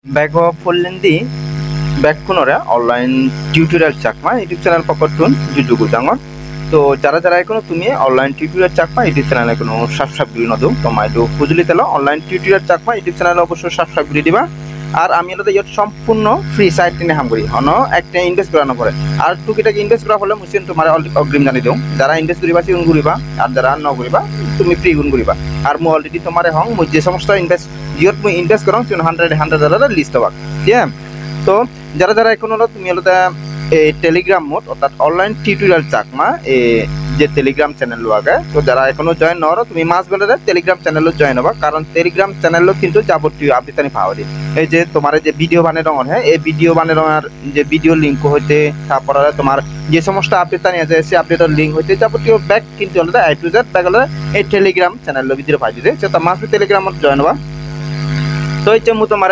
Back of Fullendi back kunore online tutorial chakma YouTube channel pakotun jujugu jangon তো যারা যারা এখনো তুমি অনলাইন টিউটোরিয়াল চাকমা ইউটিউব চ্যানেলে কোনো সাবস্ক্রাইব করে নদো তোমায় তো খুঁজলি তেল অনলাইন টিউটোরিয়াল চাকমা ইউটিউব চ্যানেলে অবশ্যই সাবস্ক্রাইব করে দিবা আর আমি হলো ইয়ত সম্পূর্ণ ফ্রি সাইট কিনে হাম করি অন একটা ইনভেস্ট করানো পরে আর টুকিটাকে ইনভেস্ট করা হলে মুসিন তোমার অগ্রিম জানি দিও যারা ইনভেস্ট করিবা সিগুন করিবা আর যারা ন করিবা তুমি ফ্রি গুণ করিবা আর মু অলরেডি তোমারে হং মু যে সমস্ত ইনভেস্ট জিওত মু ইনভেস্ট করং সিন 100 লিস্ট হবা ঠিক আছে তো যারা যারা এখন হলো তুমি হলো এই টেলিগ্রাম মোড অর্থাৎ অনলাইন টিউটোরিয়াল চাকমা এই যে টেলিগ্রাম চ্যানেল আগে তো যারা এখনো জয়েন নর তুমি মাস বেলে টেলিগ্রাম চ্যানেল জয়েন হবা কারণ টেলিগ্রাম চ্যানেল কিন্তু যাবতীয় আপডেট আমি পাওয়া দিই এই যে তোমার যে ভিডিও বানে রঙ হ্যাঁ এই ভিডিও বানে রঙের যে ভিডিও লিঙ্ক হইতে তারপর তোমার যে সমস্ত আপডেট আনি আছে সেই আপডেটের লিঙ্ক হইতে যাবতীয় ব্যাক কিন্তু হলো আই টু জেড ব্যাক হলো এই টেলিগ্রাম চ্যানেল ভিতরে পাই দিতে সেটা মাস টেলিগ্রামত জয়েন হবা তো এই যে মু তোমার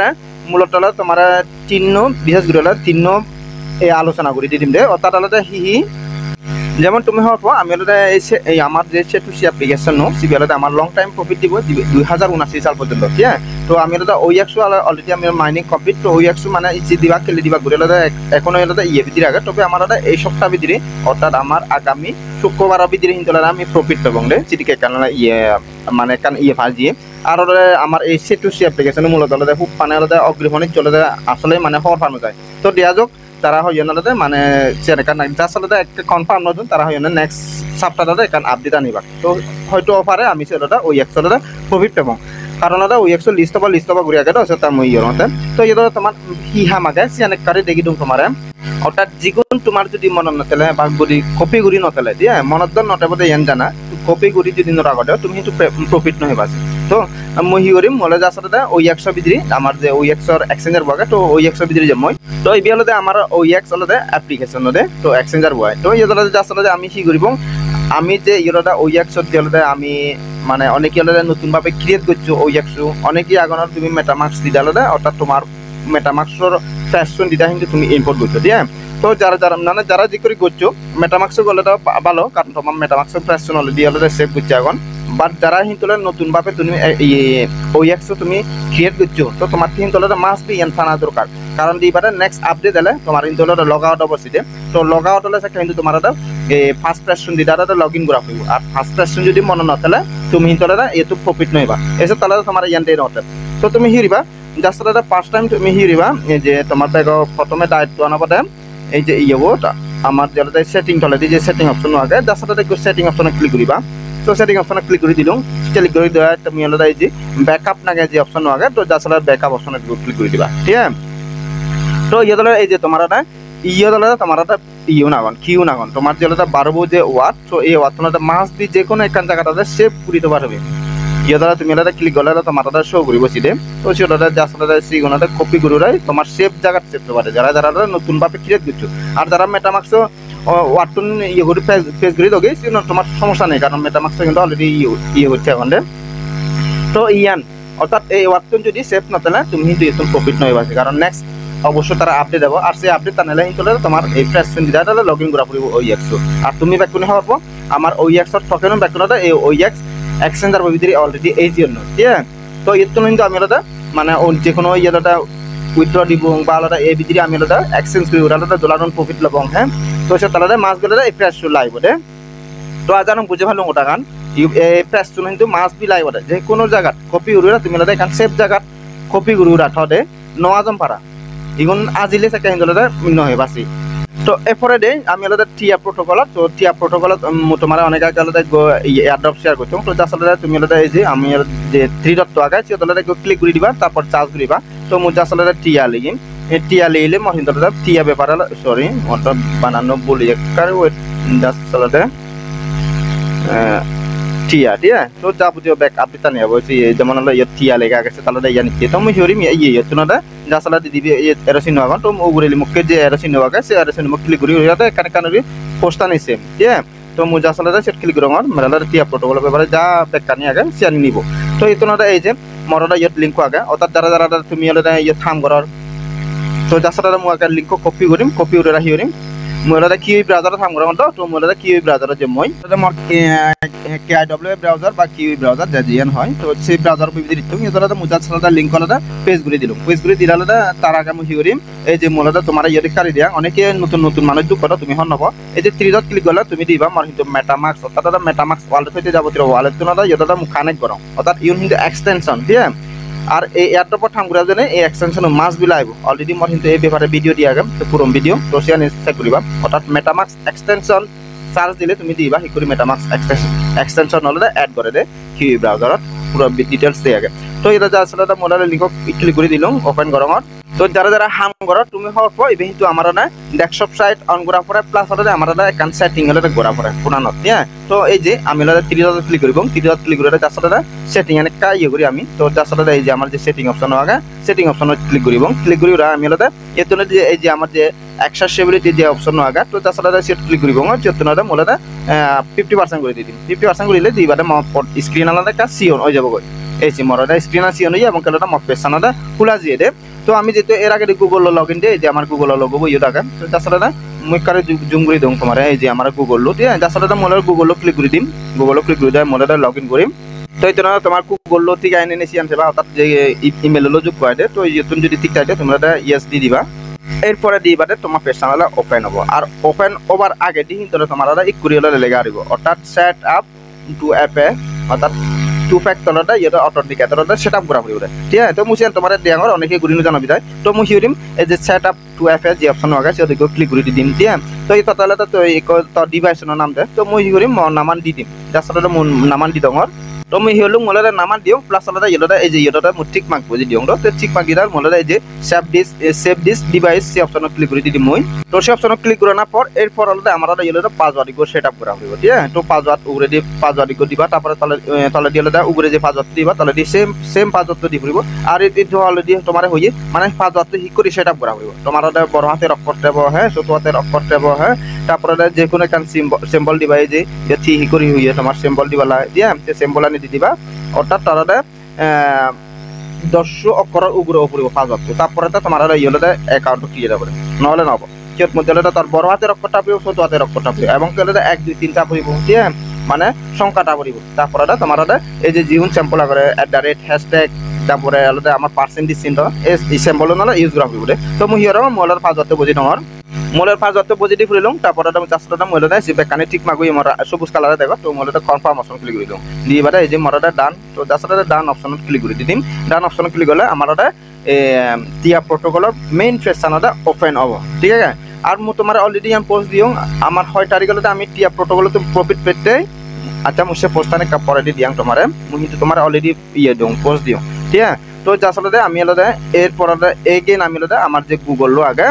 মূলত তোমার চিহ্ন বিশেষ করে চিহ্ন এই আলোচনা করি দিম দে অর্থাৎ আলাদা হি যেমন তুমি হওয়ার পর আমি আলাদা এই আমার যে সেটুসি অ্যাপ্লিকেশন নো সিবি আলাদা আমার লং টাইম প্রফিট দিব 2079 সাল পর্যন্ত ঠিক আছে তো আমি আলাদা ওই 100 অলরেডি আমি মাইনিং কমপ্লিট তো ওই 100 মানে ইজি দিবা কেলে দিবা ঘুরে আলাদা এখন আলাদা ইয়ে ভিতরে আগে তবে আমার আলাদা এই সপ্তাহ ভিতরে অর্থাৎ আমার আগামী শুক্রবার ভিতরে হিন্দুলা আমি প্রফিট পাবো রে চিটিকে কারণ ইয়ে মানে কারণ ইয়ে ভাজিয়ে আর আমার এই সেটুসি অ্যাপ্লিকেশন মূলত আলাদা খুব মানে আলাদা অগ্রহণে চলে যায় আসলে মানে হওয়ার ফানো যায় তো দেয়া যাক তারা হয় না মানে সেরকম জাস্ট আলাদা একটা কনফার্ম নতুন তারা হয় না নেক্সট সপ্তাহটাতে এখান আপডেট আনিবা তো হয়তো অফারে আমি সেটা ওই 100 প্রফিট পাবো কারণ ওটা ওই 100 লিস্ট হবা ঘুরে আগে সেটা মই ইয়ের মতে তো এটা তোমার হিহা মাগে সিয়ানে কারে দেখি দিম তোমার অর্থাৎ যিকোন তোমার যদি মনত নতেলে বা গুড়ি কপি গুড়ি নতেলে দিয়ে মনত নটেবতে এন জানা কপি গুড়ি যদি নরাগতে তুমি কিন্তু প্রফিট নহবা তো মই হিওরিম মলে যা আসলে ওই 100 বিদ্রি আমার যে ওই 100 এক্সচেঞ্জার বগে তো ওই 100 বিদ্রি যে মই তো এই বিয়ালতে আমার ওই এক্স হলতে অ্যাপ্লিকেশন দে তো এক্সচেঞ্জার বয় তো ইয়েদলে যা আসলে আমি কি করিব আমি যে ইয়েটা ওই 100 দিলতে আমি মানে অনেকে হলে নতুন ভাবে ক্রিয়েট করছো ওই 100 অনেকেই আগনের তুমি মেটামাক্স দিদালে অর্থাৎ তোমার মেটামাক্সর ফ্যাশন দিদা কিন্তু তুমি ইম্পোর্ট করছো ঠিক আছে তো যারা যারা মানে যারা যে করে করছো মেটামাক্স গলে ভালো কারণ তোমার মেটামাক্স ফ্যাশন হলে দিয়ে হলে সেভ করছে এখন বাট যারা হিন্তলে নতুন ভাবে তুমি ওই 100 তুমি ক্রিয়েট করছো তো তোমার হিন্তলে মাস্ট বি এনফানা দরকার কারণ দিবারে নেক্সট আপডেট এলে তোমার হিন্তলে লগ আউট অবশ্যই তো লগ আউট হলে সেটা কিন্তু তোমার ফার্স্ট প্রেশন দিদার লগইন করা হইব আর ফার্স্ট প্রেশন যদি মনে নথলে তুমি হিন্তলে এতো প্রফিট নইবা এসে তাহলে তোমার ইয়ানতে নতে তো তুমি হিরিবা জাস্ট দাদা ফার্স্ট টাইম তুমি হিরিবা এই যে তোমার ব্যাগ প্রথমে দায়িত্ব আনাবতে এই যে ইয়েটা আমার যেটা সেটিং তলে যে সেটিং অপশন আগে জাস্ট দাদা সেটিং অপশনে ক্লিক করিবা তো সেটিং অপশনে ক্লিক করে দিলাম ক্লিক করে দেওয়া তুমি আলাদা এই যে ব্যাকআপ নাগে যে অপশন আগে তো জাস্ট ব্যাকআপ অপশনে ক্লিক করে দিবা ঠিক আছে তো ইয়েদলে এই যে তোমার ইয়েদলে তোমার ইউ নাগন কিউ নাগন তোমার যেটা বারবো যে ওয়াট তো এই ওয়াট তোমার মাস্ট বি যে কোনো একখান জায়গাটাতে সেভ করে দিতে পারবে ইয়েদলে তুমি আলাদা ক্লিক করলে তোমার শো করিব সিদে তো সেটা জাস্ট সিগুণাতে কপি করে তোমার সেভ জায়গা সেভ করতে পারে যারা যারা নতুন ভাবে ক্রিয়েট করছো আর যারা মেটামাক্স ওয়াটন ইয়ে করে ফেস করে দোগে তোমার সমস্যা নেই কারণ মেটামাক্স কিন্তু অলরেডি ইয়ে হচ্ছে এখন তো ইয়ান অর্থাৎ এই ওয়াটন যদি সেভ না তাহলে তুমি কিন্তু এত প্রফিট নয় বাসে কারণ নেক্সট অবশ্যই তারা আপডেট দেবো আর সেই আপডেট টানেলে কিন্তু তোমার এই ফ্রেশন দিদা তাহলে লগ ইন করা পড়ব ওই 100 আর তুমি ব্যাক করে হওয়ার পর আমার ওই 100 টোকেন ব্যাক করে এই ওই এক্সচেঞ্জার ভিতরে অলরেডি এই জন্য ঠিক আছে তো এর জন্য কিন্তু আমি আলাদা মানে যে কোনো ইয়েটা উইথড্র দিব বা আলাদা এই ভিতরে আমি আলাদা এক্সচেঞ্জ করি ওটা আলাদা ডলার প্রফিট লব হ্যাঁ তো সে তাহলে মাস গেলে এই ফ্রেশ লাইব দে তো আজ আমি বুঝে ভালো ওটা গান এই ফ্রেশ কিন্তু মাস বি লাইব যে কোনো জায়গা কপি উড়া তুমি আলাদা এখান সেভ জায়গা কপি উড়া থদে নওয়াজম পারা ইগুন আজিলে সাকে হিন্দলে নয় বাসি তো এরপরে দে আমি আলাদা টিয়া প্রোটোকল তো টিয়া প্রোটোকল তোমার অনেক আগে আলাদা এয়ারড্রপ শেয়ার করছো তো আসলে তুমি আলাদা এই যে আমি যে 3 ডট আগে সে তাহলে ক্লিক করে দিবা তারপর চার্জ করিবা তো মু আসলে টিয়া লিগিন এই টিয়া লিলে মহিন্দলে টিয়া ব্যাপার সরি মত বানানো বলি কারে ওই আসলে টিয়া ঠিক আছে তো যাবতীয় ব্যাক আপডেট নিয়ে বলছি যেমন হলো ইয়ে টিয়া লেগে গেছে তাহলে ইয়া নিচ্ছে তো আমি হিওরিম ইয়ে তোনাটা যা আসলে দিবি এরোসিন হওয়া তো ওগুলি মুখে যে এরোসিন হওয়া সে এরোসিন মুখ ক্লিক করি কানে কানে পোস্টা নিছে ঠিক আছে তো মু যা আসলে সেট ক্লিক করো আমার মেলা টিয়া প্রোটোকল ব্যাপারে যা ব্যাক কানি আগে সে নিব তো এই তোনাটা এই যে মরটা ইয়ে লিঙ্ক আগে অর্থাৎ যারা যারা তুমি হলে ইয়ে থাম করার তো যা আসলে মু আগে লিঙ্ক কপি করিম কপি করে রাখি করিম মোবাইলতে কিউই ব্রাউজারত কাম কৰা তো তো মোবাইলতে কিউই ব্ৰাউজাৰত যে মই তো মোৰ KIW ব্রাউজার বা কিউই ব্রাউজার যা জিয়ান হয় তো সেই ব্রাউজার বিবিধ দিতো ইতলাতে মুজাত সালাদা লিংক কলাদা পেজ গুলি দিলুম পেজ গুলি দিলালাদা তার আগে মুহি করিম এই যে মোলাদা তোমার ইয়ে কারি দিয়া অনেকে নতুন নতুন মানুষ দুঃখ তুমি হন নব এই যে 3 ডট ক্লিক করলে তুমি দিবা আমার কিন্তু মেটামাক্স অর্থাৎ মেটামাক্স ওয়ালেট হইতে যাবতীয় ওয়ালেট তোনাদা ইয়দাদা মু কানেক্ট করো অর্থাৎ ইউন কিন্তু এক্সটেনশন ঠিক আছে আর এই এয়ারড্রপ ঠামগুড়া জনে এই এক্সটেনশন মাস বিলাইব অলরেডি মই কিন্তু এই ব্যাপারে ভিডিও দিয়া গেম তো পুরো ভিডিও তো সিয়ান চেক করিবা অর্থাৎ মেটামাক্স এক্সটেনশন চার্জ দিলে তুমি দিবা হিকুরি মেটামাক্স এক্সটেনশন হলে এড করে দে কিউই ব্রাউজারত পুরো ডিটেইলস দিয়ে আগে তো এটা যা আসলে মোবাইলের লিংক ক্লিক করে দিলাম ওপেন গরমত তো যারা যারা হাম করো তুমি হওয়ার পর ইভেন কিন্তু আমার না ডেস্কটপ সাইট অন করা পরে প্লাস হলে আমার একান সেটিং হলে করা পরে পুরানত হ্যাঁ তো এই যে আমি হলে 3 ডট ক্লিক করব 3 ডট ক্লিক করে আসলে সেটিং এনে কাই ইয়ে করি আমি তো আসলে এই যে আমার যে সেটিং অপশন আগে সেটিং অপশন ক্লিক করব ক্লিক করি আমি হলে এতনে যে এই যে আমার যে অ্যাক্সেসিবিলিটি যে অপশন আগে তো আসলে সেট ক্লিক করব যতনে মোলে 50% করে দিই 50% করিলে দিবারে স্ক্রিন আলাদা কাজ সিওন হয়ে যাব এই যে মরদা স্ক্রিন সিওন হই এবং কেলটা মক পেছানাদা খোলা দিয়ে দে তো আমি যেহেতু এর আগে গুগল লগইন দিয়ে যে আমার গুগল লগ হবো ইয়ে টাকা তো আসলে মুই কারে জুম করে দিম তোমার এই যে আমার গুগল লো ঠিক আছে আসলে মোলে গুগল ক্লিক করে দিম গুগল ক্লিক করে দেয় মোলে লগইন করিম তো এই তোমার গুগল লো ঠিক আইনে নেছি আনতে বা অর্থাৎ যে ইমেল লো যোগ করে দে তো তুমি যদি ঠিক চাইতে তোমরা ইয়েস দি দিবা এরপরে দিবাতে তোমার পেছানালা ওপেন হবো আর ওপেন ওভার আগে দিন তো তোমার ইকুরি হলে লেগে আসব অর্থাৎ সেট আপ টু অ্যাপে অর্থাৎ টু ফ্যাক্টরটা ইয়ে অটোমেটিক সেটআপ করা পড়বে ঠিক আছে তো মুসিয়ান তোমার দেওয়ার অনেকে ঘুরিনো জানাবি যায় তো মুসি দিম এই যে সেট আপ টু অ্যাপে যে অপশন আগে সেদিকে ক্লিক করে দিম ঠিক আছে তো এই তাহলে তো তোর ডিভাইসের নাম দে তো মুই করিম নামান দি দিম আসলে নামান দি দঙর তো মুই হলো মোলে নামান দিও প্লাস আলাদা ইয়েটা এই যে ইয়েটা মু ঠিক মার্ক বুঝি দিও তো ঠিক মার্ক দিদার মোলে এই যে সেভ দিস ডিভাইস সে অপশন ক্লিক করে দিই মই তো সে অপশন ক্লিক করে না পর এরপর আলাদা আমারা ইয়েটা পাসওয়ার্ড গো সেটআপ করা হইব ঠিক আছে তো পাসওয়ার্ড উপরে দি পাসওয়ার্ড গো দিবা তারপরে তাহলে দিয়ে আলাদা উপরে যে পাসওয়ার্ড দিবা তাহলে দি সেম পাসওয়ার্ড দি পড়িব আর এটো অলরেডি তোমার হইয়ে মানে পাসওয়ার্ড হিক করে সেটআপ করা হইব তোমার বড় হাতের অক্ষর দেব হ্যাঁ ছোট হাতের অক্ষর দেব হ্যাঁ তারপরে যে কোনো কান সিম্বল দিবা এই যে থি হিক করে হইয়ে তোমার সিম্বল দিবালা দিয়া সে সিম্বল আনি দিবা অর্থাৎ তারা 10 অক্ষরের উপরে পড়িব পাসওয়ার্ড তারপরে তোমার ইয়েতে অ্যাকাউন্ট ক্রিয়েট হবে নহলে নহব কিয়ত মধ্যে তার বড় হাতের অক্ষরটা পড়িব ছোট হাতের অক্ষরটা পড়িব এবং কেলে 1 2 3টা পড়িব ঠিক আছে মানে সংখ্যাটা পড়িব তারপরে তোমার এই যে জিহুন স্যাম্পল করে @ তারপরে আলাদা আমার পার্সেন্টেজ চিহ্ন এই সিম্বল নলে ইউজ করা হইব তো মই হিয়ার মোলের পাসওয়ার্ড বুঝি নর মোলের পাসওয়ার্ড বুঝি দি ফুরিলং তারপরে আমি চাষটা মোলে দা সিবে কানে ঠিক মাগুই আমার সবুজ কালারে দেখো তো মোলে কনফার্ম অপশন ক্লিক করে দিও দিয়ে বাদে এই যে মরদা ডান তো চাষটা ডান অপশন ক্লিক করে দিম ডান অপশন ক্লিক করলে আমারটা টিয়া প্রোটোকলের মেইন ফেশনটা ওপেন হবে ঠিক আছে আর মু তোমার অলরেডি আমি পোস্ট দিও আমার 6 তারিখে আমি টিয়া প্রোটোকলতে প্রফিট পেতে আচ্ছা মুসে পোস্টানে পরে দি দিয়াং তোমারে মু কিন্তু তোমার অলরেডি ইয়ে দিও পোস্ট দিও ঠিক আছে তো আসলে আমি আলাদা এরপর এগেন আমি আলাদা আমার যে গুগল লো আগে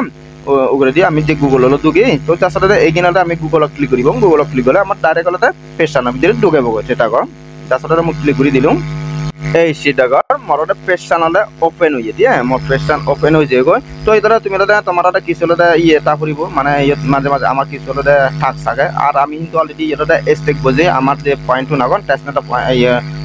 ওগুলো দিয়ে আমি যে গুগল লো দুগে তো আসলে এগেন আলাদা আমি গুগল ক্লিক করিব গুগল ক্লিক করলে আমার ডাইরেক্ট আলাদা পেশান আমি দিয়ে ঢুকে বগো সেটা গো আসলে আমি ক্লিক করে দিলাম এই সেটাগর মরটা পেশান হলে ওপেন হয়ে দিয়ে মোর পেশান ওপেন হয়ে যায় গো তো এই ধরো তুমি আলাদা তোমার একটা কিছু আলাদা ইয়েটা করিব মানে মাঝে মাঝে আমার কিছু আলাদা ঠাক থাকে আর আমি কিন্তু অলরেডি এটা স্টেক বুঝে আমার যে পয়েন্ট নাগন টেস্টটা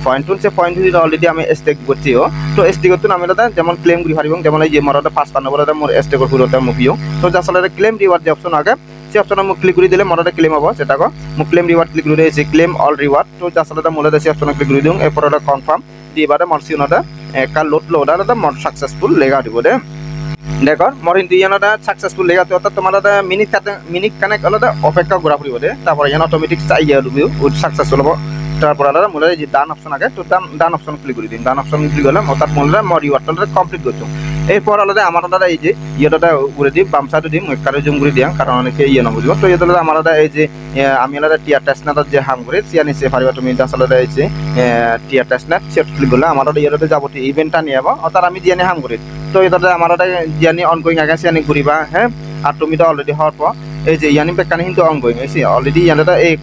পয়েন্ট সে পয়েন্ট অলরেডি আমি স্টেক করছিও তো স্টেক করতে আমি আলাদা যেমন ক্লেম করি পারিব যেমন এই যে মরটা 55 বলে মোর স্টেক করতে মুভিও তো আসলে ক্লেম রিওয়ার্ড যে অপশন আগে সে অপশন আমি ক্লিক করে দিলে মরটা ক্লেম হবো সেটা গো মু ক্লেম রিওয়ার্ড ক্লিক করে দিয়েছি ক্লেম অল রিওয়ার্ড তো আসলে মোলে সে অপশন ক্লিক করে দিও এরপর ওটা কনফার্ম দিবারে মোর সিওনটা কাল লোড আলাদা মোর সাকসেসফুল লেগা দিব দে দেখো মোর কিন্তু ইয়ানটা সাকসেসফুল লেগা অর্থাৎ তোমার মিনিট কানেক্ট আলাদা অপেক্ষা করা পড়িব দে তারপর ইয়ান অটোমেটিক চাইয়া দিবি ও সাকসেসফুল হবো তারপর আলাদা মোলে যে ডান অপশন আগে তো ডান অপশন ক্লিক করে দিন ডান অপশন ক্লিক করলে অর্থাৎ মোলে মোর রিওয়ার্ডটা কমপ্লিট করছো এরপর আলাদা আমার আলাদা এই যে ইয়েটা উপরে দিই বাম সাইডে দিই কারে জুম করে দিয়াম কারণ অনেকে ইয়ে না বুঝবো তো এটা আমার আলাদা এই যে আমি আলাদা টিয়ার টেস্টনাটা যে হাম করে সিয়া নিচে পারিবা তুমি আসলে এই যে টিয়ার টেস্টনাট সেট ক্লিক করলে আমার আলাদা ইয়েটা যাবতীয় ইভেন্টটা নিয়ে যাবো অর্থাৎ আমি জিয়ানি হাম করি তো এটা আমার আলাদা জিয়ানি অনগোয়িং আগে সিয়ানি ঘুরিবা হ্যাঁ আর তুমি তো অলরেডি হওয়ার পর এই যে ইয়ানি বেকানি কিন্তু অনগোয়িং এই অলরেডি ইয়ানটা এই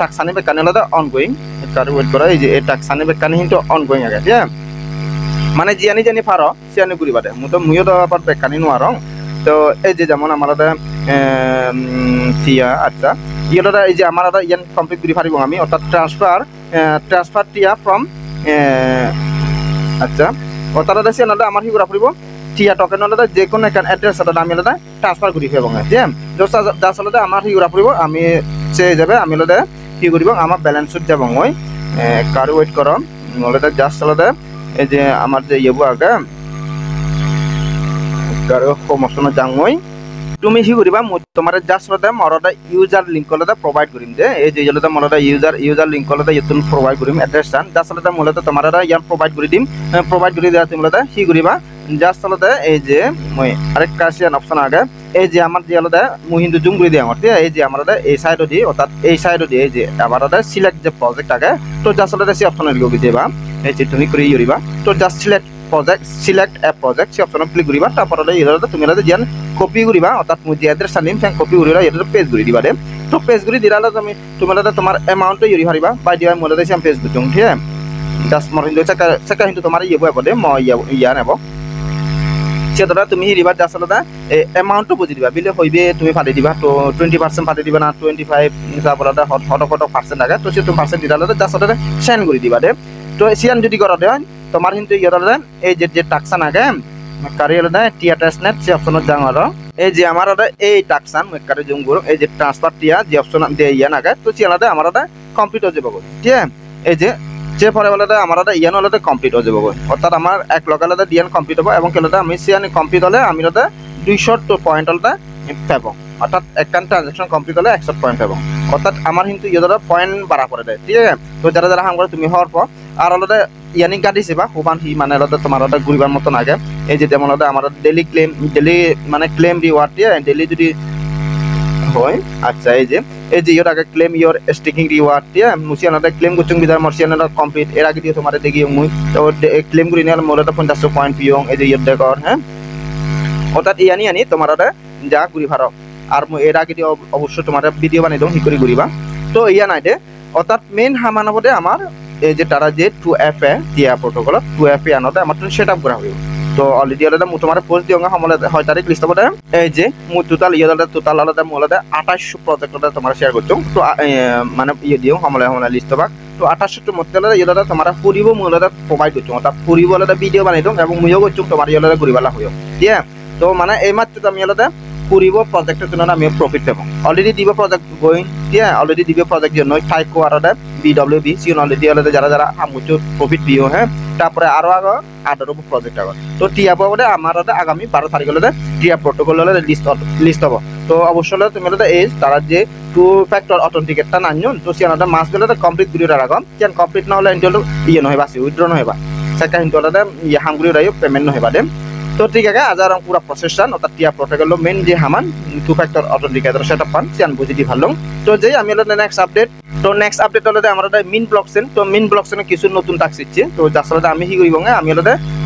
টাকসানি বেকানি আলাদা অনগোয়িং কার ওয়েট করা এই যে এই টাকসানি বেকানি কিন্তু অনগোয়িং আগে ঠিক আছে মানে জিয়ানি পারো সিয়ানি ঘুরিবা দে মু তো মুইও তো আবার বেকানি নোয়ারো তো এই যে যেমন আমার টিয়া আচ্ছা ইয়েটা এই যে আমার ইয়ান কমপ্লিট করে পারিব আমি অর্থাৎ ট্রান্সফার টিয়া ফ্রম আচ্ছা অর্থাৎ সিয়ানটা আমার কি করা পড়িব টিয়া টোকেন আলাদা যে কোনো একটা অ্যাড্রেস আলাদা আমি আলাদা ট্রান্সফার করি ফেব ঠিক যার চলতে আমার হি করা পড়ব আমি সে যাবে আমি লদে কি করব আমার ব্যালেন্সত যাব মই কার ওয়েট করম লদে জাস্ট চলতে এই যে আমার যে ইয়েবো আগে কারো সমস্যা যাং মই তুমি হি করিবা তোমার জাস্ট লদে মরদা ইউজার লিংক লদে প্রোভাইড করিম যে এই যে লদে মরদা ইউজার লিংক লদে ইতুন প্রোভাইড করিম অ্যাড্রেস টান জাস্ট লদে মূলত তোমার ইয়ান প্রোভাইড করে দিম প্রোভাইড করে দেওয়া তুমি লদে হি করিবা জাস্ট লদে এই যে মই আরেক কাশিয়ান অপশন আগে এই যে আমার যে লদে মই হিন্দু জুম করে দিই আমার এই যে আমার এই সাইডে দি অর্থাৎ এই সাইডে দি এই যে আমার সিলেক্ট যে প্রজেক্ট আগে তো জাস্ট লদে সে অপশন লিখে দিবা এই যে তুমি করে ইরিবা তো জাস্ট সিলেক্ট এ প্রজেক্ট সে অপশন ক্লিক করিবা তারপর ইরদে তুমি লদে যেন কপি করিবা অর্থাৎ মই যে অ্যাড্রেস নিম সেন কপি করিবা এটা পেজ করে দিবা দে তো পেজ করে দিলালে তুমি লদে তোমার অ্যামাউন্ট ইরি হারিবা বাই দিবা মই লদে সেম পেজ বুঝুম ঠিক আছে জাস্ট মর হিন্দু সেকা হিন্দু তোমার ইয়ে বলে মই ইয়া নেব সেটা তুমি হিরিবা জাস্ট লদে অ্যামাউন্ট বুঝি দিবা বিলে হইবে তুমি ফাটি দিবা তো 20% ফাটি দিবা না 25 তারপর হট পার্সেন্ট আগে তো সে তুমি পার্সেন্ট দিলালে জাস্ট লদে সেন্ড করে দিবা দে তো সিয়ান যদি করো দে তোমার কিন্তু ইয়ে এই যে টাকসান আগে কারিয়াল দে টিআরএস নেট সে অপশন জাঙর এই যে আমার এই টাকসান কারে জুম করো এই যে ট্রান্সফার টিয়া যে অপশন দে ইয়ান আগে তো সিয়ালাদে আমার কমপ্লিট হয়ে যাবে ঠিক আছে এই যে যে পরে বলে আমার ইয়ান হলে কমপ্লিট হয়ে যাবে অর্থাৎ আমার এক লগালে ডিএন কমপ্লিট হবো এবং কেলে আমি সিয়ান কমপ্লিট হলে আমি 200 পয়েন্ট হলে পাবো অর্থাৎ একখান ট্রানজাকশন কমপ্লিট হলে 100 পয়েন্ট পাবো অর্থাৎ আমার কিন্তু ইয়ে পয়েন্ট বাড়া করে দেয় ঠিক আছে তো যারা হাম করে তুমি হওয়ার পর আর হলে ইয়ানি গাড়ি সেবা হুবান হি মানে তোমার ঘুরিবার মতন আগে এই যে যেমন আমার ডেলি মানে ক্লেম রিওয়ার্ড দিয়ে ডেলি যদি হয় আচ্ছা এই যে ইয়োর আগে ক্লেম ইয়োর স্টিকিং রিওয়ার্ড দিয়ে মুসিয়ানাতে ক্লেম করছুং বিদার মরসিয়ানা কমপ্লিট এর আগে দিয়ে তোমার দেখি মুই তো ক্লেম করি নিলে মোর 50 পয়েন্ট পিয়ং এই যে ইয়োর দেখর হ্যাঁ অর্থাৎ ইয়ানি তোমার যা ঘুরি ভাড় আর এর আগে দিয়ে অবশ্যই তোমার ভিডিও বানাই দিও হি করে ঘুরিবা তো ইয়া নাই দে অর্থাৎ মেইন হামানবদে আমার এই যে তারা যে 2FA দিয়া প্রটোকল 2FA আনতে আমার সেটআপ করা হইব তো অলরেডি আলাদা মু তোমার পোস্ট দিওঙ্গা সমলে 6 তারিখ লিস্ট হবে এই যে মু টোটাল আলাদা মোলাদা 2800 প্রজেক্ট তোমার শেয়ার করছো তো মানে ইয়ে দিও সমলে লিস্ট হবে তো 2800 মধ্যে আলাদা তোমার পুরিব মোলাদা প্রোভাইড করছো তা পুরিব আলাদা ভিডিও বানাই দাও এবং মুইও করছো তোমার আলাদা ঘুরিবালা হইও ঠিক আছে তো মানে এই মাত্র আমি আলাদা পুরিব প্রজেক্টের জন্য আমি প্রফিট পাবো অলরেডি দিব প্রজেক্ট গোয়িং ঠিক আছে অলরেডি দিব প্রজেক্ট জন্য টাইকো আলাদা BWB সিন অলরেডি আলাদা যারা আমুচো প্রফিট দিও হ্যাঁ তারপরে আরো আদার প্রজেক্ট আগে তো টিয়া পাবো আমার আগামী 12 তারিখ হলে টিয়া প্রোটোকল হলে লিস্ট হবো তো অবশ্যই তুমি এই তারা যে 2 ফ্যাক্টর অথেন্টিকেটটা নাইন তো সিয়ানাটা মাস গেলে কমপ্লিট ভিডিও রাখো কেন কমপ্লিট না হলে ইন্টারভিউ ইয়ে নয় বাসি উইথড্র নয় বা সেটা কিন্তু আলাদা ইয়ে হামগুড়ি রাইও পেমেন্ট নয় বাদে তো ঠিক আছে আজ আর পুরো প্রসেসটা অর্থাৎ টিয়া প্রোটোকল মেইন যে হামান 2 ফ্যাক্টর অথেন্টিকেটর সেটআপ পান সিয়ান বুঝি দি ভালো তো যেই আমি হলো নেক্সট আপডেট তো নেক্সট আপডেট হলো আমার মিন ব্লকচেন তো মিন ব্লকচেনে কিছু নতুন টাস্ক দিচ্ছে তো আসলে আমি কি করিব আমি হলো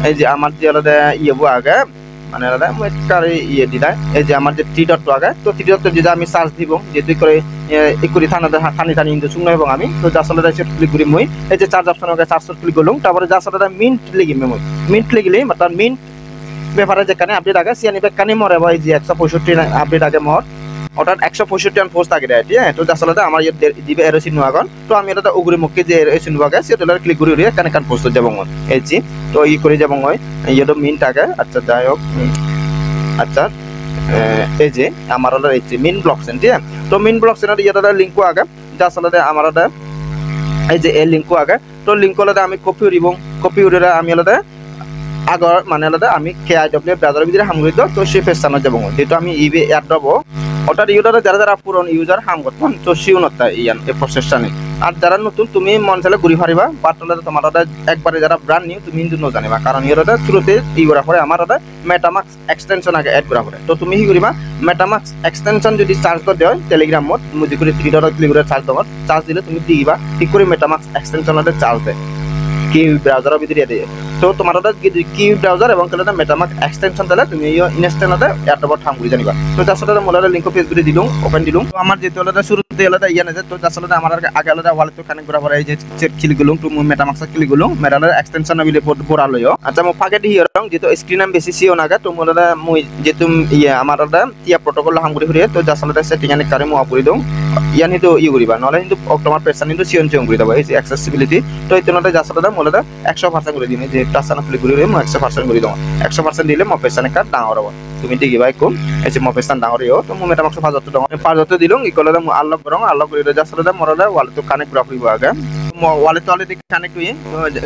এই যে আমার যে হলো ইয়েবো আগে মানে হলো কারে ইয়ে দিদা এই যে আমার যে 3 ডট আগে তো 3 ডট যদি আমি সার্চ দিব যেতে করে ইকুরি থানি ইন্দু শুনলো এবং আমি তো আসলে সেট ক্লিক করি মই এই যে চার্জ অপশন আগে চার্জ ক্লিক করলাম তারপরে আসলে মিন্ট লিখিম মই মিন্ট লিখলে মানে মিন্ট ব্যাপারে যেখানে আপডেট আগে সিয়ানি বেকানি মরে ভাই যে 165 আপডেট আগে মর অর্থাৎ 165 পোস্ট আগে দেয় ঠিক আছে তো আসলে আমার ইয়ে দিবে এরোসি নোয়াগন তো আমি এটা উগরি মুখে যে এরোসি নোয়াগে সেটা ক্লিক করি কানেক্ট পোস্ট যাব মন এই জি তো ই করে যাব মই ইয়েটো মিন্ট আগে আচ্ছা যাই হোক আচ্ছা এই যে আমার হলো এই যে মিন ব্লকচেন ঠিক আছে তো মিন ব্লকচেনের ইয়েটা লিংকও আগে যা আসলে আমার এই যে এই লিংকও আগে তো লিংক হলে আমি কপি উড়ে আমি হলে আগর মানে আলাদা আমি KIW ব্রাউজারের ভিতরে হাম করিতো তো সেই পেজটানো যাব যেহেতু আমি ইবে অ্যাড দেব অর্থাৎ ইউজার যারা পুরন ইউজার হাম করতেন তো সিও নতা ইয়ান এই প্রসেসটা নেই আর যারা নতুন তুমি মন চাইলে ঘুরি ফারিবা বাট তোমার একবারে যারা ব্র্যান্ড নিউ তুমি কিন্তু নজানিবা কারণ ইউরটা থ্রুতে ই করা পরে আমার মেটামাক্স এক্সটেনশন আগে এড করা পরে তো তুমি কি করিবা মেটামাক্স এক্সটেনশন যদি চার্জ করে দেয় টেলিগ্রামত মুজি করে 3 ডলার ক্লিক করে চার্জ দিলে তুমি দিবা ঠিক করে মেটামাক্স এক্সটেনশনতে চার্জ দেয় কি ব্রাউজারের ভিতরে দিয়ে তো তোমার কি ব্রাউজার এবং তাহলে মেটামাস্ক এক্সটেনশন তাহলে তুমি ইনস্ট্যান্টে এতবার ঠাম করে জানিবা তো আসলে মোলার লিংক পেজ করে দিলুম ওপেন দিলুম তো আমার যেতে হলে শুরুতে আলাদা ইয়া আছে তো আসলে আমার আগে আলাদা ওয়ালেট কানেক্ট করা পরে এই যে চেক ক্লিক করলাম তো মেটামাস্ক ক্লিক করলাম মেটামাস্ক এক্সটেনশন বিলে পড়া লইও আচ্ছা মো ফাকে দি রং যেহেতু স্ক্রিন নাম বেশি সিও নাগা তো মোলার মই যেহেতু ইয়া আমার টিয়া প্রোটোকল হাম করে তো আসলে সেটিং আনে কারে মো আপরি দઉં ইয়ান কিন্তু ই কৰিবা নহ'লে কিন্তু তোমাৰ পেজ কিন্তু চিয়ন কৰি দিব এই যে এক্সেসিবিলিটি তো এইটোনতে জাছলতে মূলতে 100% কৰি দিম যে টাচন ক্লিক কৰি মই 100% কৰি দিওঁ 100% দিলে মই পেজ কাৰ্ড ডাঙৰ হ'ব তুমি দেখিবা একো এই যে মই পেজ ডাঙৰ হ'ব তো মই মেটামাক্স পাঁচটো ডাঙৰ পাঁচটো দিলং ইকলতে মই আনলক কৰং আনলক কৰি জাছলতে মৰলে ওয়ালেটটো কানেক্ট কৰা ফুৰিব আগে ওয়ালেট অলরেডি কানেক্ট হয়ে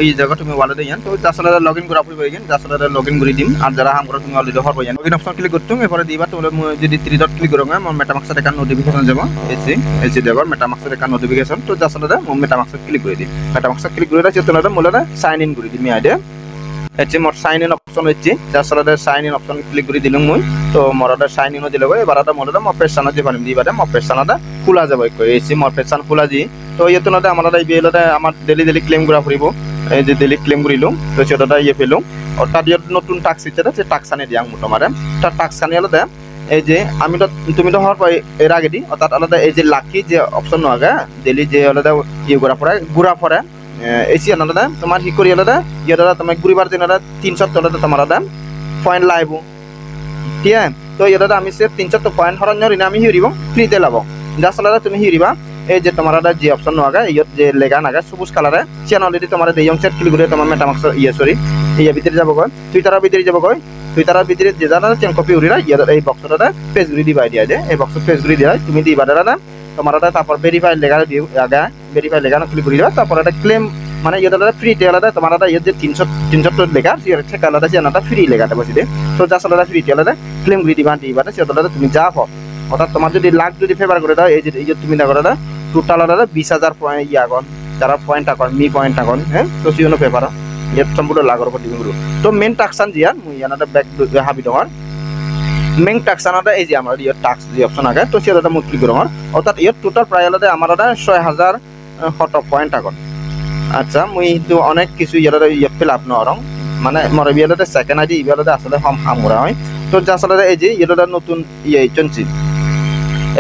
এই জায়গা তুমি ওয়ালেটে যান তো জাসলারে লগইন করা ফুরিব গেন জাসলারে লগইন করে দিম আর যারা হাম করে তুমি অলরেডি হরব যান লগইন অপশন ক্লিক করতুম এরপরে দিবা তো যদি 3 ডট ক্লিক করং মই মেটামাক্সের একটা নোটিফিকেশন যাব এই যে দেখো মেটামাক্সের একটা নোটিফিকেশন তো জাসলারে মই মেটামাক্স ক্লিক করে দিম মেটামাক্স ক্লিক করে রাখছি তো মূলত সাইন ইন করে দিম আইডি এতে মোর সাইন ইন অপশন হচ্ছে জাসলারে সাইন ইন অপশন ক্লিক করে দিলং মই তো মোরটা সাইন ইন দিলগো এবারটা মূলত মই পেছানা যে পানিম দিবাতে মই পেছানাটা খোলা যাব এই যে মই পেছান খোলা দি তো ইয়েতনতে আমার বিএলতে আমার ডেলি ক্লেম করা ফুরিব এই যে ডেলি ক্লেম করিলো তো সেটা ইয়ে পেলো অর্থাৎ ইয়ে নতুন টাক্স ইচ্ছে যে টাক্স আনি দিয়াং মোট আমার তার টাক্স আনি আলাদা এই যে আমি তো তুমি তো হওয়ার পরে এর আগে দি অর্থাৎ আলাদা এই যে লাকি যে অপশন আগে ডেলি যে আলাদা ইয়ে করা পরে ঘুরা পরে এসি আলাদা তোমার হি করি আলাদা ইয়ে দাদা তোমার ঘুরিবার দিন আলাদা 300 আলাদা তোমার আলাদা পয়েন্ট লাইব ঠিক আছে তো ইয়ে দাদা আমি সে 300 পয়েন্ট হরঞ্জর আমি হিরিব ফ্রিতে লাভ জাস্ট আলাদা তুমি হিরিবা এই যে তোমার যে অপশন নাগা ইয়ত যে লেগা নাগা সবুজ কালারে চেন অলরেডি তোমার দেয়ং সেট ক্লিক করে তোমার মেটামাক্স ইয়ে সরি ইয়ে ভিতরে যাব কই টুইটারের ভিতরে যাব কই টুইটারের ভিতরে যে জানা চেন কপি উড়িরা ইয়ে এই বক্সটা পেজ গুলি দিবা দিয়া দে এই বক্স পেজ গুলি দিয়া তুমি দিবা দাদা তোমার তারপর ভেরিফাই লেগা দিও আগা ভেরিফাই লেগা ক্লিক করে দিবা তারপর এটা ক্লেম মানে ইয়ে দাদা ফ্রি টেলাদা তোমার ইয়ে যে 300 লেগা ইয়ে ঠিক আলাদা চেনাটা ফ্রি লেগাটা বসি দে তো জাস্ট আলাদা ফ্রি টেলাদা ক্লেম করে দিবা দিবা সেটা তুমি যা পাও অর্থাৎ তোমার যদি লাখ যদি ফেভার করে দাও এই যে তুমি না করে দাও টোটাল আলাদা 20,000 পয়েন্ট ইয়া কর যারা পয়েন্ট আকন মি পয়েন্ট আকন হ্যাঁ তো সিওনো পেপার ইয়ে সম্পূর্ণ লাগর উপর ডিপেন্ড করব তো মেন টাক্সান জিয়া মুই ইয়ানাটা ব্যাক হাবি দর মেন টাক্সানাটা এই যে আমার ইয়ে টাক্স যে অপশন আগে তো সেটা মুই ক্লিক করম অর্থাৎ ইয়ে টোটাল প্রায় আলাদা আমার 6000 হট পয়েন্ট আকন আচ্ছা মুই তো অনেক কিছু ইয়ালাদা ইয়ে ফিল আপ নরং মানে মর বিয়ালাদা সেকেন্ড আইডি বিয়ালাদা আসলে হামরা হয় তো যা আসলে এই যে ইয়ালাদা নতুন ইয়ে চনছি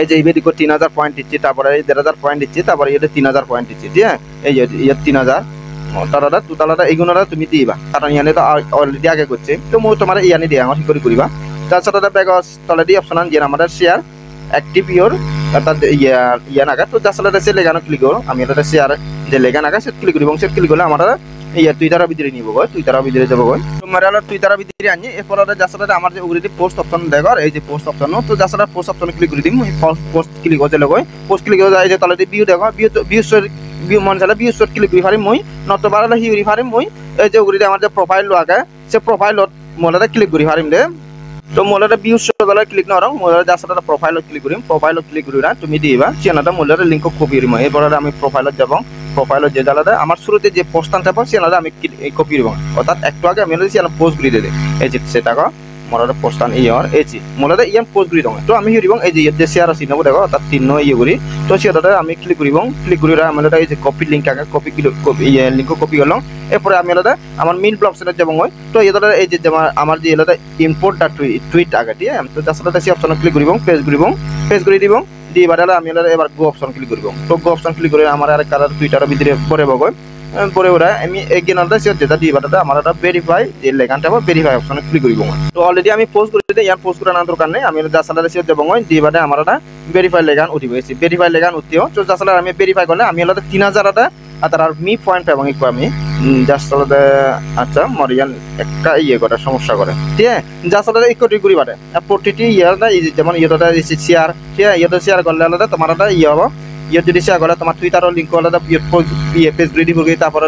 এই যে এইবেদি কো 3000 পয়েন্ট দিচ্ছি তারপরে 1500 পয়েন্ট দিচ্ছি তারপরে এটা 3000 পয়েন্ট দিচ্ছি ঠিক আছে এই যে 3000 তারাদা টোটালটা এইগুলোরা তুমি দিবা কারণ ইয়ানে তো অলরেডি আগে করছে তো মই তোমার ইয়ানে দিয়া আমার ঠিক করিবা তাছাড়া ব্যাগ তলে দি অপশন যে আমাদের শেয়ার অ্যাক্টিভ ইওর অর্থাৎ ইয়া নাগা তো আসলে সে লেগানো ক্লিক করো আমি এটা শেয়ার যে লেগা নাগা সেট ক্লিক করি এবং সেট ক্লিক করলে আমরা ইয়া টুইটারের ভিতরে নিব গো টুইটারের ভিতরে যাব গো তোমার হলো টুইটারের ভিতরে আনি এরপরে জাসলে আমার যে উগরিতে পোস্ট অপশন দেখো এই যে পোস্ট অপশন তো জাসলে পোস্ট অপশন ক্লিক করে দিম পোস্ট ক্লিক করতে লগো পোস্ট ক্লিক করে যে তলে ভিউ দেখো ভিউ মন চালে ভিউ শট ক্লিক করি পারিম মই নতবারলে হিউরি পারিম মই এই যে উগরিতে আমার যে প্রোফাইল লাগে সে প্রোফাইলত মোলাতে ক্লিক করি পারিম দে তো মোলাতে ভিউ শট গলে ক্লিক নরং মোলাতে জাসলে প্রোফাইলত ক্লিক করিম প্রোফাইলত ক্লিক করি না তুমি দিবা চেনাটা মোলাতে লিংক কপি করিম এরপরে আমি প্রোফাইলত যাব প্রোফাইলত যে জালাদা আমার শুরুতে যে পোস্ট আনতে পারো সেটা আমি কপি দিব অর্থাৎ একটু আগে আমি সেটা পোস্ট করে দে এই যে সেটা মোলাতে পোস্ট আন ইয়ার এই যে মোলাতে ইয়ান পোস্ট করে দাও তো আমি হিরিবং এই যে শেয়ার আছে নব দেখো অর্থাৎ তিন ইয়ে করি তো সেটাতে আমি ক্লিক করিবং ক্লিক করি আমি এই যে কপি লিংক আগে কপি লিংক কপি করলাম এরপরে আমি আলাদা আমার মেইন ব্লগ সেটা যাব তো এটা এই যে আমার যে আলাদা ইম্পোর্ট টুইট আগে ঠিক আছে তো জাস্ট সেই অপশন ক্লিক করিবং পেজ করে দিবং দি বাড়ালে আমি এবার গো অপশন ক্লিক করব তো গো অপশন ক্লিক করে আমার আর কালার টুইটারের ভিতরে পরে বগো পরে ওরা আমি এগেন আলাদা সে যেটা দি বাড়াতে আমার একটা ভেরিফাই যে লেখানটা ভেরিফাই অপশনে ক্লিক করব তো অলরেডি আমি পোস্ট করে দিই ইয়ার পোস্ট করার দরকার নেই আমি জাস্ট আলাদা সে দেব দি বাড়ে আমার একটা ভেরিফাই লেখান উঠিব এসে ভেরিফাই লেখান উঠিও তো জাস্ট আলাদা আমি ভেরিফাই করলে আমি আলাদা 3000 আটা আর মি পয়েন্ট পাবো একটু আমি জাস্ট আলাদা আচ্ছা মরিয়ান একটা ইয়ে করে সমস্যা করে ঠিক আছে জাস্ট আলাদা ইকুইটি করি বাটে প্রতিটি ইয়ারটা যেমন ইয়েটা শেয়ার ঠিক আছে ইয়েটা শেয়ার করলে আলাদা তোমার একটা ইয়ে হবো ইয়ে যদি শেয়ার করে তোমার টুইটারের লিঙ্ক আলাদা পেজ রেডি করবে তারপর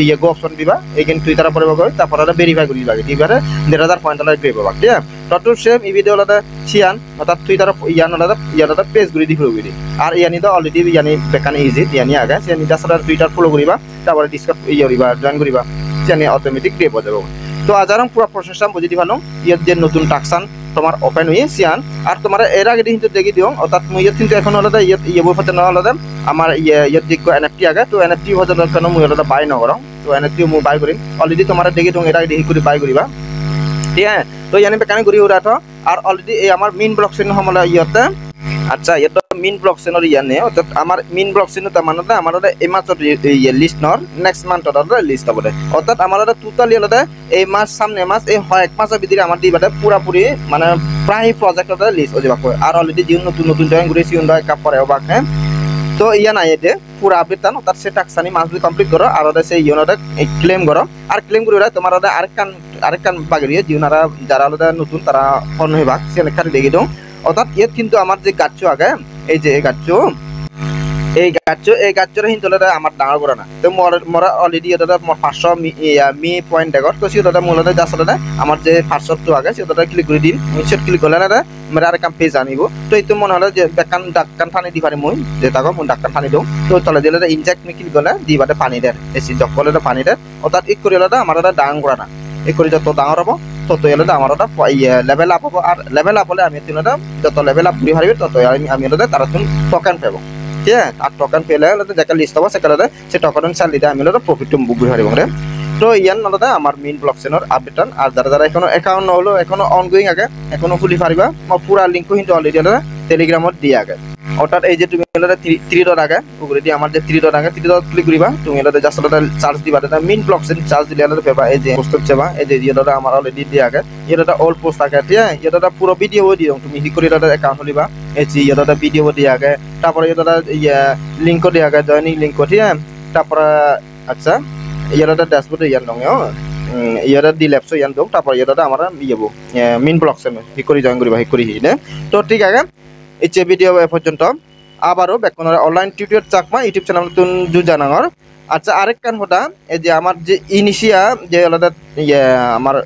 ইয়ে গো অপশন দিবা এগেন টুইটারে পরে বগো তারপর ভেরিফাই করি লাগে দিবারে 1500 পয়েন্ট আলাদা গ্রে পাবা ঠিক আছে টটল সেম ই ভিডিও আলাদা শিয়ান অর্থাৎ টুইটারে ইয়ান পেজ রেডি করবে আর ইয়ানি তো অলরেডি ইয়ানি বেকানে ইজি ইয়ানি আগে ইয়ানি জাস্ট টুইটার ফলো করিবা তারপরে ডিসকাস ইয়ে করিবা জয়েন করিবা ইয়ানি অটোমেটিক গ্রে হয়ে যাবে তো আজারং পুরো প্রসেসটা বুঝি দিবানো ইয়ার যে নতুন টাকসান তোমার ওপেন হয়ে সিয়ান আর তোমার এর আগে কিন্তু দেখি দিও অর্থাৎ মুই কিন্তু এখন আলাদা ইয়ে বই পাতে না আলাদা আমার ইয়ে যে এনএফটি আগে তো এনএফটি হতে কেন মুই আলাদা বাই নকরং তো এনএফটি মুই বাই করিম অলরেডি তোমার দেখি দিও এর আগে দেখি করে বাই করিবা ঠিক আছে তো ইয়ানি বেকানে করি ওরা তো আর অলরেডি এই আমার মেইন ব্লক চেন সমলা ইয়তে আচ্ছা এটা মেইন ব্লক চেনৰ ইয়ানে অৰ্থাৎ আমাৰ মেইন ব্লক চেন তা মানে আমাৰ এই মাসৰ লিস্ট নৰ নেক্সট মান্থৰ লিস্ট হবে অর্থাৎ আমার টোটালি আলাদা এই মাস সামনে মাস এই হয় এক মাসের ভিতরে আমার দিবাতে পুরাপুরি মানে প্রায় প্ৰজেক্টৰ লিস্ট হৈ যাব আর অলরেডি যে নতুন নতুন জয়েন করেছি উন্ডা কাপ পরে বাক হ্যাঁ তো ইয়া নাই এতে পুরা আপডেট তান তার সে টাস্কনি মাসবি কমপ্লিট করো আর ওটা সেই ইউনোটা ক্লেম করো আর ক্লেম করে তোমার ওটা আরেকখান বাগেরিয়ে জিউনারা যারা আলাদা নতুন তারা অন্য ভাগ সেখানে দেখে দাও অর্থাৎ ইয়ে কিন্তু আমার যে গাছ আগে এই যে এই গাছরে হিন তোলে আমার ডাঙর করা না তো মরা অলরেডি এটা 500 মি পয়েন্ট দেখর তো সেটা মূলত আসলে আমার যে 500 তো আগে সেটা ক্লিক করে দিন সেট ক্লিক করলে না মানে আর কাম পেজ আনিব তো এই তো মনে হলো যে ডাক্কান পানি দি পারে মই যে তাকে মই ডাক্কান পানি দিও তো তলে দিলে ইনজেক্ট মি ক্লিক করলে দিবাতে পানি দেয় এসি জকলে পানি দেয় অর্থাৎ এক করে আমার এটা ডাঙর করা না এই করে যত ডাঙর হবো তত এলে আমার ওটা লেভেল আপ হবো আর লেভেল আপ হলে আমি যত লেভেল আপ ঘুরে হারিবে তত আমি তারা টোকেন পাবো ঠিক আছে আর টোকেন পেলে যেটা লিস্ট হবো সেখানে সে টোকেন চাল দিতে আমি প্রফিট বুক হারিব তো ইয়ান নলতে আমার মেইন ব্লকচেইনৰ আপডেট আর যারা এখনো একাউন্ট নহলো এখনো অনগোয়িং আগে এখনো খুলি পারিবা মই পুরা লিঙ্কও কিন্তু অলরেডি টেলিগ্রামত দিয়ে আগে অর্থাৎ এই যে তুমি 3 ডট আগে ওগুলো দিয়ে আমার যে 3 ডট আগে 3 ডট ক্লিক করিবা তুমি জাস্ট চার্জ দিবা এটা মেইন ব্লকচেইন চার্জ দিলে পেবা এই যে পোস্ট সেবা এই যে এটা আমার অলরেডি দিয়ে আগে এটা অল পোস্ট আগে ঠিক আছে এটা পুরো ভিডিও দিও তুমি হি করে এটা অ্যাকাউন্ট খুলিবা এই যে এটা ভিডিও দিয়ে আগে তারপরে এটা লিংক দিয়ে আগে জয়েনিং লিংক ঠিক আছে তারপরে আচ্ছা ইয়ারটা ড্যাশবোর্ডে ইয়ান দং ইয়ারটা দি ল্যাপসো ইয়ান দং তারপর ইয়ারটা আমরা ইয়েবো মেইন ব্লকচেইন হি করে জয়েন করিবা হি করে হি নে তো ঠিক আছে এই যে ভিডিও এ পর্যন্ত আবারও বেকনের online tutorial Chakma YouTube channel নতুন জানাঙর আচ্ছা আরেকখান হতা এই যে আমার যে ইনিশিয়া যে আলাদা আমার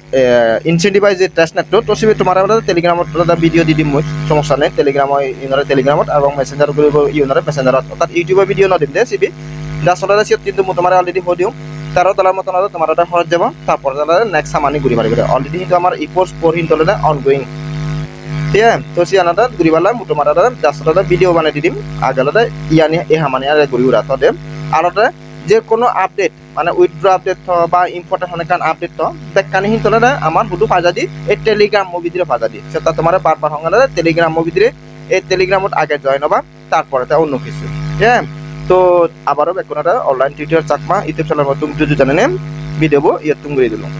ইনসেন্টিভাইজ যে টেস্ট নেটটো তো সে তোমার আলাদা টেলিগ্রামত আলাদা ভিডিও দি দিম মই সমস্যা নাই টেলিগ্রামত এবং মেসেঞ্জার কৰিব ইউনারে মেসেঞ্জারত অর্থাৎ ইউটিউবে ভিডিও নদিম দে সিবি দাসলা সিত কিন্তু তোমার অলরেডি হৈ দিও তারও তলার মতন তোমার এটা খরচ যাব তারপর নেক্সট সামানি ঘুরি পারিবে অলরেডি কিন্তু আমার ইপোর্স ফোর হিন্টলে অনগোয়িং ঠিক আছে তো সে আনাদা ঘুরি পারলাম তোমার দাসলা ভিডিও বানাই দিম আগালাদা ইয়ানি এ হামানি আর ঘুরি উড়া তদে আর যে কোনো আপডেট মানে উইথড্র আপডেট বা ইম্পর্টেন্ট অনেক আপডেট বেকানি হিন্টলে আমার শুধু ফাজা দি এই টেলিগ্রাম মুভিদিরে ফাজা দি সেটা তোমার বারবার সঙ্গে টেলিগ্রাম মুভিদিরে এই টেলিগ্রামত আগে জয়েন হবা তারপরে অন্য কিছু ঠিক আছে তো আবারও বেকোনাটা online tutorial Chakma YouTube channel নতুন যদি জানেন ভিডিও ইয়ে তুমি করে দিলাম